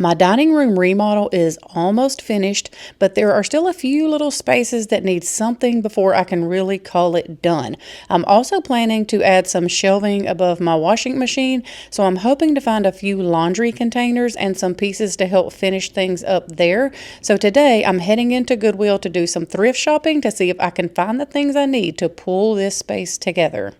My dining room remodel is almost finished, but there are still a few little spaces that need something before I can really call it done. I'm also planning to add some shelving above my washing machine, so I'm hoping to find a few laundry containers and some pieces to help finish things up there. So today I'm heading into Goodwill to do some thrift shopping to see if I can find the things I need to pull this space together.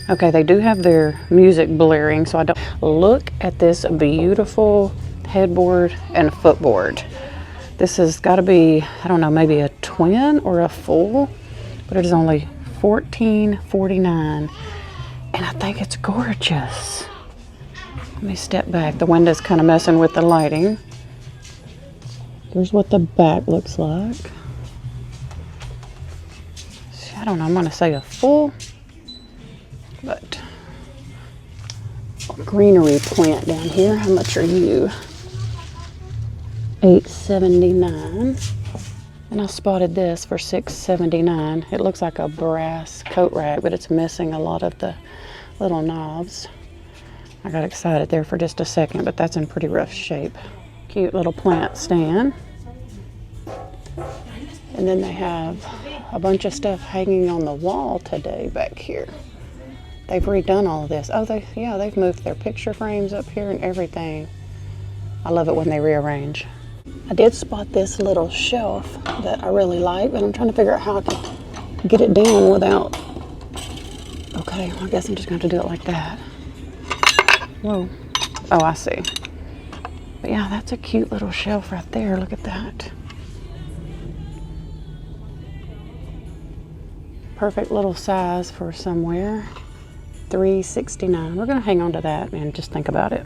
Okay, they do have their music blaring, so I don't. Look at this beautiful headboard and footboard. This has got to be, I don't know, maybe a twin or a full, but it is only $14.49, and I think it's gorgeous. Let me step back. The window's kind of messing with the lighting. Here's what the back looks like. I don't know, I'm going to say a full. But greenery plant down here. How much are you? $8.79. And I spotted this for $6.79. It looks like a brass coat rack, but it's missing a lot of the little knobs. I got excited there for just a second, but that's in pretty rough shape. Cute little plant stand. And then they have a bunch of stuff hanging on the wall today back here. They've redone all of this. Oh, they've moved their picture frames up here and everything. I love it when they rearrange. I did spot this little shelf that I really like, but I'm trying to figure out how I can get it down without... Okay, I guess I'm just going to do it like that. Whoa. Oh, I see. But yeah, that's a cute little shelf right there. Look at that. Perfect little size for somewhere. $3.69. We're going to hang on to that and just think about it.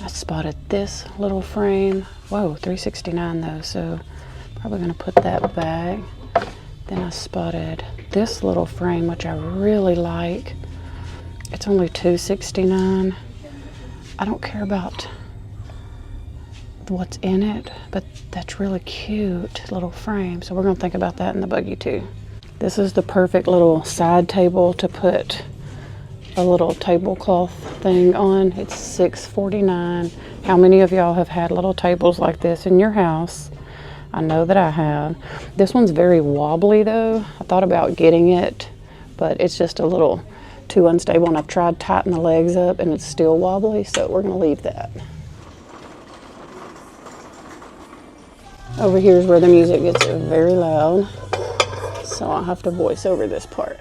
I spotted this little frame. Whoa, $3.69 though, so probably going to put that back. Then I spotted this little frame, which I really like. It's only $2.69. I don't care about what's in it, but that's really cute little frame, so we're going to think about that in the buggy too. This is the perfect little side table to put a little tablecloth thing on. It's $6.49. How many of y'all have had little tables like this in your house? I know that I have. This one's very wobbly though. I thought about getting it, but it's just a little too unstable, and I've tried tightening the legs up and it's still wobbly, so we're going to leave that. Over here is where the music gets very loud, so I'll have to voice over this part.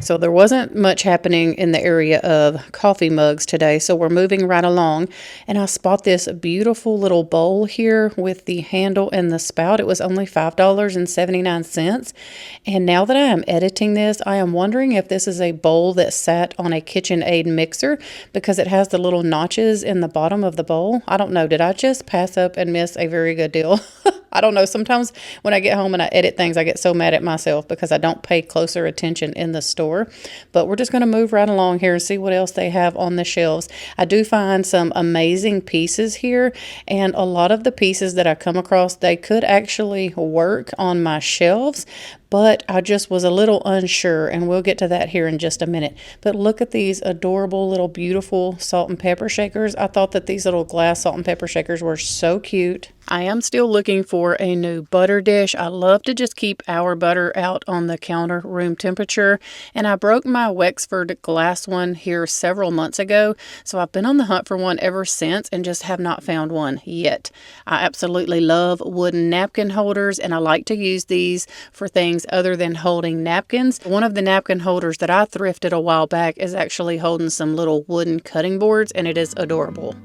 So there wasn't much happening in the area of coffee mugs today, so we're moving right along. And I spot this beautiful little bowl here with the handle and the spout. It was only $5.79. And now that I am editing this, I am wondering if this is a bowl that sat on a KitchenAid mixer, because it has the little notches in the bottom of the bowl. I don't know. Did I just pass up and miss a very good deal? I don't know. Sometimes when I get home and I edit things, I get so mad at myself because I don't pay closer attention in the store. But we're just going to move right along here and see what else they have on the shelves. I do find some amazing pieces here, and a lot of the pieces that I come across, they could actually work on my shelves, but I just was a little unsure, and we'll get to that here in just a minute. But look at these adorable little beautiful salt and pepper shakers. I thought that these little glass salt and pepper shakers were so cute. I am still looking for a new butter dish. I love to just keep our butter out on the counter room temperature, and I broke my Wexford glass one here several months ago, so I've been on the hunt for one ever since and just have not found one yet. I absolutely love wooden napkin holders, and I like to use these for things other than holding napkins. One of the napkin holders that I thrifted a while back is actually holding some little wooden cutting boards, and it is adorable.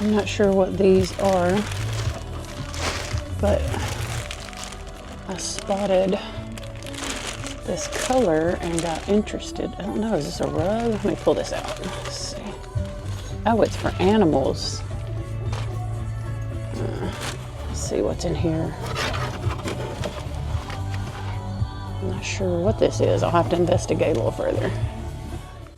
I'm not sure what these are, but I spotted this color and got interested. I don't know, is this a rug? Let me pull this out. Let's see. Oh, it's for animals. Let's see what's in here. I'm not sure what this is. I'll have to investigate a little further.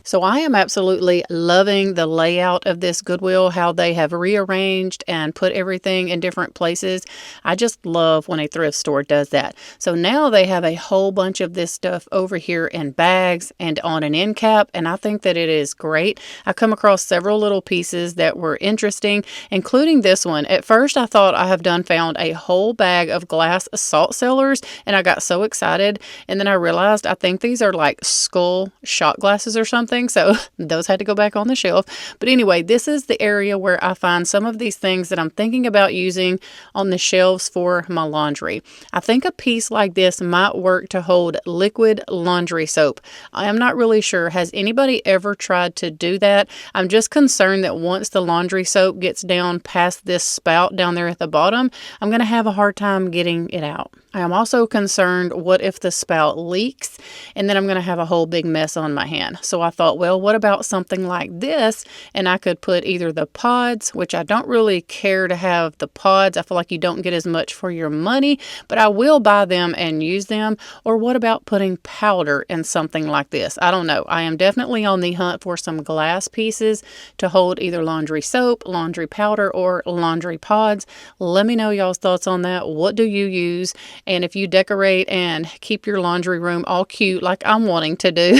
So I am absolutely loving the layout of this Goodwill, how they have rearranged and put everything in different places. I just love when a thrift store does that. So now they have a whole bunch of this stuff over here in bags and on an end cap, and I think that it is great. I come across several little pieces that were interesting, including this one. At first I thought I have found a whole bag of glass salt cellars, and I got so excited, and then I realized I think these are like skull shot glasses or something. So those had to go back on the shelf. But anyway, this is the area where I find some of these things that I'm thinking about using on the shelves for my laundry. I think a piece like this might work to hold liquid laundry soap. I am not really sure. Has anybody ever tried to do that? I'm just concerned that once the laundry soap gets down past this spout down there at the bottom, I'm going to have a hard time getting it out. I am also concerned, what if the spout leaks and then I'm going to have a whole big mess on my hand. So I thought, well, what about something like this? And I could put either the pods, which I don't really care to have the pods. I feel like you don't get as much for your money, but I will buy them and use them. Or what about putting powder in something like this? I don't know. I am definitely on the hunt for some glass pieces to hold either laundry soap, laundry powder, or laundry pods. Let me know y'all's thoughts on that. What do you use? And if you decorate and keep your laundry room all cute like I'm wanting to do,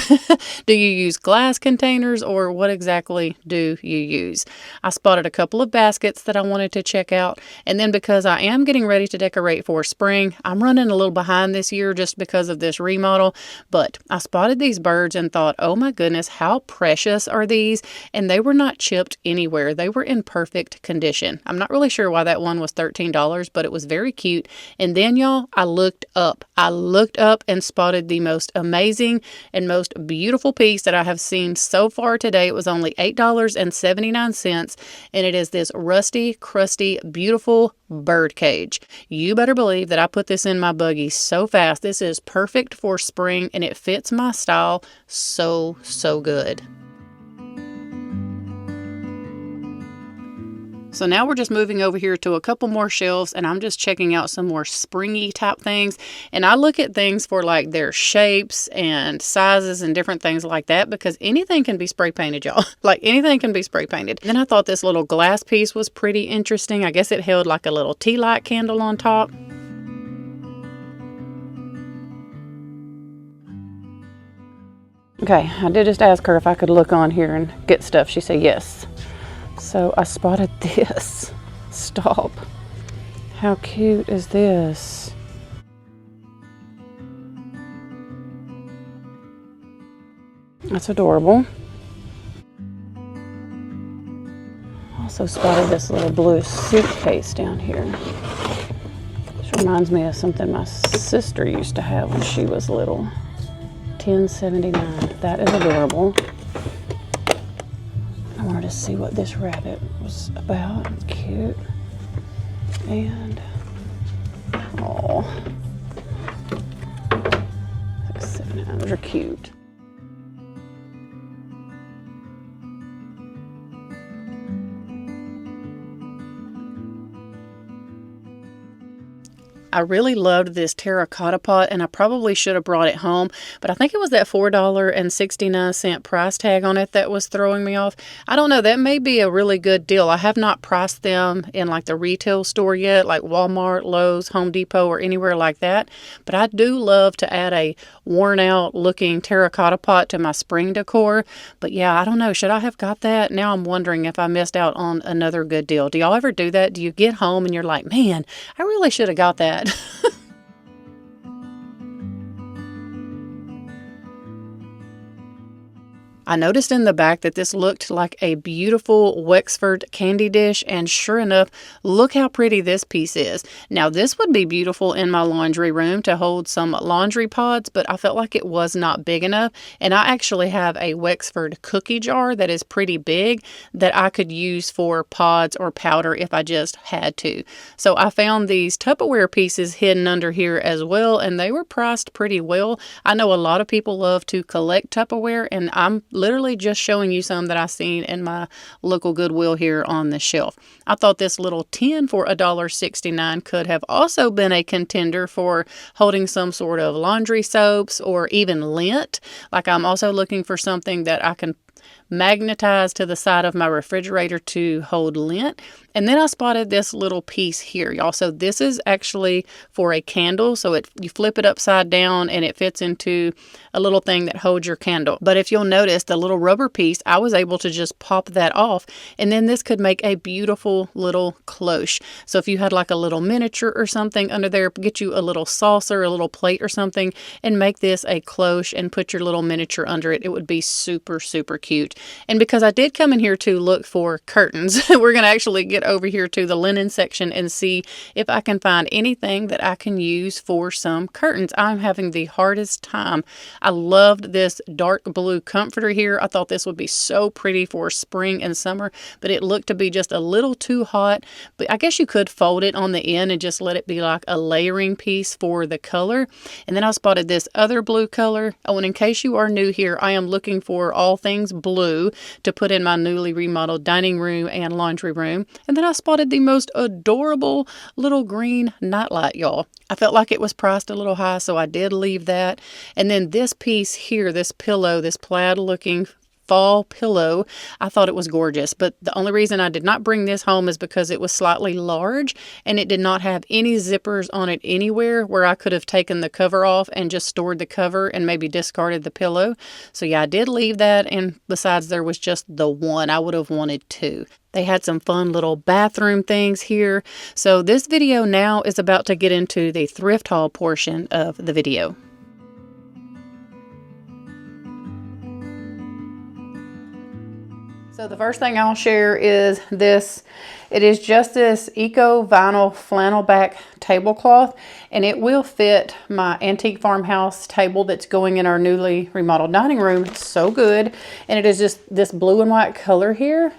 do you use glass containers or what exactly do you use? I spotted a couple of baskets that I wanted to check out. And then because I am getting ready to decorate for spring, I'm running a little behind this year just because of this remodel. But I spotted these birds and thought, oh my goodness, how precious are these? And they were not chipped anywhere. They were in perfect condition. I'm not really sure why that one was $13, but it was very cute. And then y'all, I looked up. I looked up and spotted the most amazing and most beautiful piece that I have seen so far today. It was only $8.79, and it is this rusty, crusty, beautiful bird cage. You better believe that I put this in my buggy so fast. This is perfect for spring, and it fits my style so good. So now we're just moving over here to a couple more shelves, and I'm just checking out some more springy type things. And I look at things for like their shapes and sizes and different things like that, because anything can be spray painted, y'all. Like anything can be spray painted. And then I thought this little glass piece was pretty interesting. I guess it held like a little tea light candle on top. Okay, I did just ask her if I could look on here and get stuff. She said yes. So I spotted this. Stop. How cute is this? That's adorable. Also spotted this little blue suitcase down here. This reminds me of something my sister used to have when she was little. $10.79. That is adorable. I wanted to see what this rabbit was about. It's cute. And oh, like $7. Those are cute. I really loved this terracotta pot, and I probably should have brought it home, but I think it was that $4.69 price tag on it that was throwing me off. I don't know, that may be a really good deal. I have not priced them in like the retail store yet, like Walmart, Lowe's, Home Depot, or anywhere like that, but I do love to add a worn out looking terracotta pot to my spring decor. But yeah, I don't know, should I have got that? Now I'm wondering if I missed out on another good deal. Do y'all ever do that? Do you get home and you're like, man, I really should have got that? I noticed in the back that this looked like a beautiful Wexford candy dish, and sure enough, look how pretty this piece is. Now this would be beautiful in my laundry room to hold some laundry pods, but I felt like it was not big enough, and I actually have a Wexford cookie jar that is pretty big that I could use for pods or powder if I just had to. So I found these Tupperware pieces hidden under here as well, and they were priced pretty well. I know a lot of people love to collect Tupperware, and I'm literally just showing you some that I seen in my local Goodwill here on the shelf. I thought this little tin for $1.69 could have also been a contender for holding some sort of laundry soaps or even lint. Like I'm also looking for something that I can magnetized to the side of my refrigerator to hold lint. And then I spotted this little piece here, y'all. So this is actually for a candle. So you flip it upside down and it fits into a little thing that holds your candle. But if you'll notice the little rubber piece, I was able to just pop that off. And then this could make a beautiful little cloche. So if you had like a little miniature or something under there, get you a little saucer, a little plate or something, and make this a cloche and put your little miniature under it. It would be super, super cute. And because I did come in here to look for curtains, we're going to actually get over here to the linen section and see if I can find anything that I can use for some curtains. I'm having the hardest time. I loved this dark blue comforter here. I thought this would be so pretty for spring and summer, but it looked to be just a little too hot. But I guess you could fold it on the end and just let it be like a layering piece for the color. And then I spotted this other blue color. Oh, and in case you are new here, I am looking for all things blue to put in my newly remodeled dining room and laundry room. And then I spotted the most adorable little green nightlight, y'all. I felt like it was priced a little high, so I did leave that. And then this piece here, this pillow, this plaid looking fall pillow, I thought it was gorgeous. But the only reason I did not bring this home is because it was slightly large and it did not have any zippers on it anywhere where I could have taken the cover off and just stored the cover and maybe discarded the pillow. So yeah, I did leave that. And besides, there was just the one. I would have wanted two. They had some fun little bathroom things here. So this video now is about to get into the thrift haul portion of the video. So the first thing I'll share is this. It is just this eco vinyl flannel back tablecloth, and it will fit my antique farmhouse table that's going in our newly remodeled dining room. It's so good. And it is just this blue and white color here.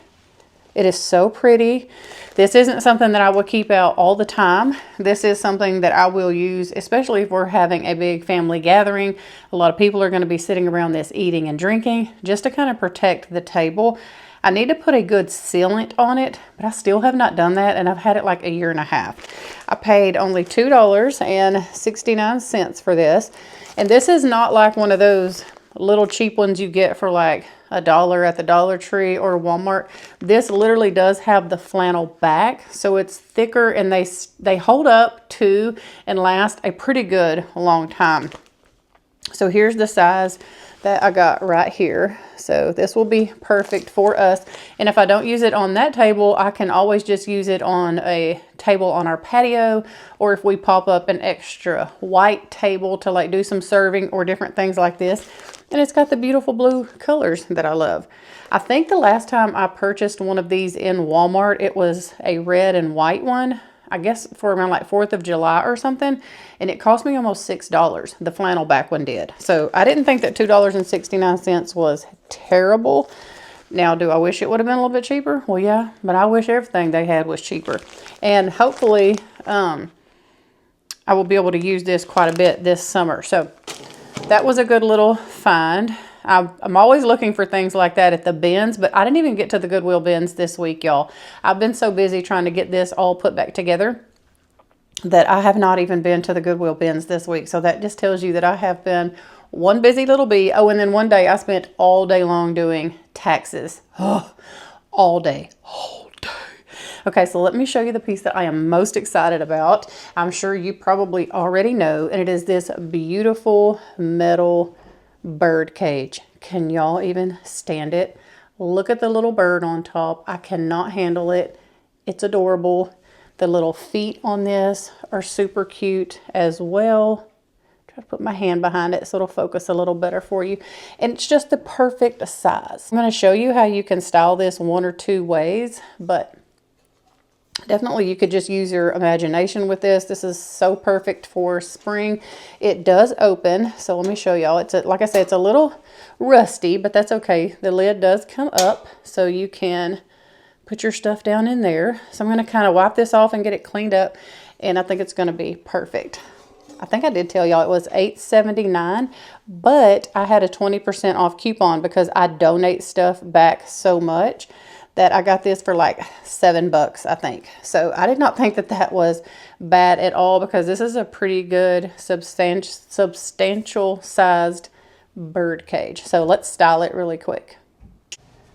It is so pretty. This isn't something that I will keep out all the time. This is something that I will use, especially if we're having a big family gathering. A lot of people are going to be sitting around this eating and drinking, just to kind of protect the table. I need to put a good sealant on it, but I still have not done that, and I've had it like a year and a half. I paid only $2.69 for this, and this is not like one of those little cheap ones you get for like $1 at the Dollar Tree or Walmart. This literally does have the flannel back, so it's thicker, and they hold up to and last a pretty good long time. So here's the size that I got right here. So this will be perfect for us. And if I don't use it on that table, I can always just use it on a table on our patio, or if we pop up an extra white table to like do some serving or different things like this. And it's got the beautiful blue colors that I love. I think the last time I purchased one of these in Walmart, it was a red and white one. I guess for around like 4th of July or something. And it cost me almost $6. The flannel back one did. So I didn't think that $2.69 was terrible. Now, do I wish it would have been a little bit cheaper? Well, yeah, but I wish everything they had was cheaper. And hopefully, I will be able to use this quite a bit this summer. So that was a good little find. I'm always looking for things like that at the bins, but I didn't even get to the Goodwill bins this week, y'all. I've been so busy trying to get this all put back together that I have not even been to the Goodwill bins this week. So that just tells you that I have been one busy little bee. Oh, and then one day I spent all day long doing taxes. Oh, all day. Okay, so let me show you the piece that I am most excited about. I'm sure you probably already know, and it is this beautiful metal bird cage. Can y'all even stand it? Look at the little bird on top. I cannot handle it. It's adorable. The little feet on this are super cute as well. Try to put my hand behind it so it'll focus a little better for you. And it's just the perfect size. I'm going to show you how you can style this one or two ways, but definitely you could just use your imagination with this. This is so perfect for spring. It does open. So let me show y'all. Like I said, it's a little rusty, but that's okay. The lid does come up so you can put your stuff down in there. So I'm going to kind of wipe this off and get it cleaned up. And I think it's going to be perfect. I think I did tell y'all it was $8.79, but I had a 20% off coupon because I donate stuff back so much that I got this for like $7, I think. So I did not think that that was bad at all, because this is a pretty good substantial sized bird cage. So let's style it really quick.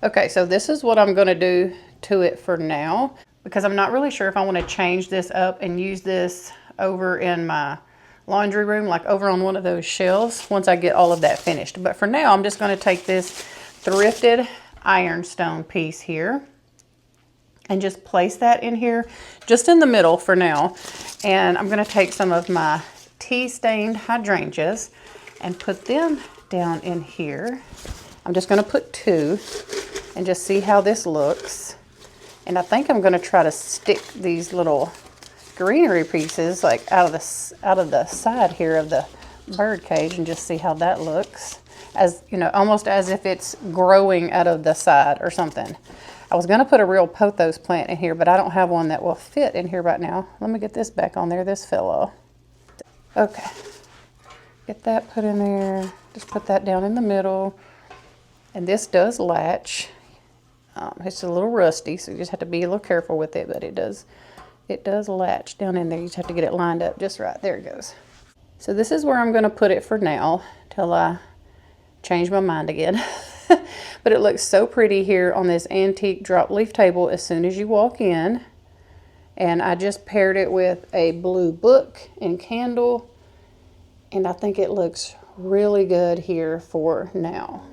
Okay, so this is what I'm gonna do to it for now, because I'm not really sure if I want to change this up and use this over in my laundry room, like over on one of those shelves, once I get all of that finished. But for now, I'm just going to take this thrifted ironstone piece here and just place that in here, just in the middle for now. And I'm going to take some of my tea-stained hydrangeas and put them down in here. I'm just going to put 2 and just see how this looks. And I think I'm going to try to stick these little greenery pieces like out of the side here of the bird cage and just see how that looks. As you know, almost as if it's growing out of the side or something. I was going to put a real pothos plant in here, but I don't have one that will fit in here right now. Let me get this back on there, this fellow. Okay. Get that put in there. Just put that down in the middle. And this does latch. It's a little rusty, so you just have to be a little careful with it, but it does latch down in there. You just have to get it lined up just right. There it goes. So this is where I'm going to put it for now till I change my mind again. But it looks so pretty here on this antique drop leaf table as soon as you walk in. And I just paired it with a blue book and candle, and I think it looks really good here for now.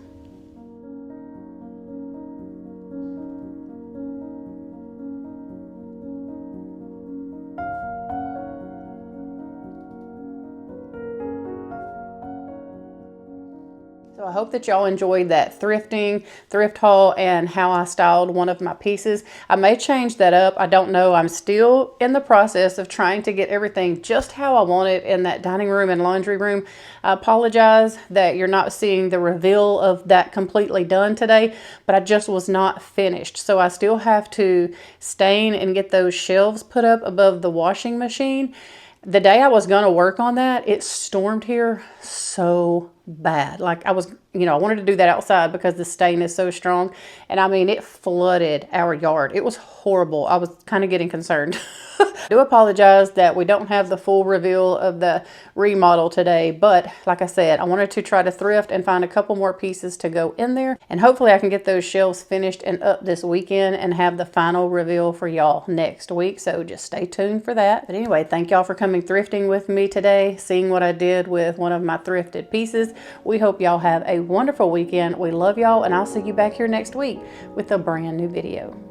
So I hope that y'all enjoyed that thrift haul and how I styled one of my pieces. I may change that up. I don't know. I'm still in the process of trying to get everything just how I want it in that dining room and laundry room. I apologize that you're not seeing the reveal of that completely done today, but I just was not finished. So I still have to stain and get those shelves put up above the washing machine. The day I was going to work on that, it stormed here so bad. Like I wanted to do that outside because the stain is so strong. And I mean, it flooded our yard. It was horrible. I was kind of getting concerned. I do apologize that we don't have the full reveal of the remodel today, but like I said, I wanted to try to thrift and find a couple more pieces to go in there, and hopefully I can get those shelves finished and up this weekend and have the final reveal for y'all next week, so just stay tuned for that. But anyway, thank y'all for coming thrifting with me today, seeing what I did with one of my thrifted pieces. We hope y'all have a wonderful weekend. We love y'all, and I'll see you back here next week with a brand new video.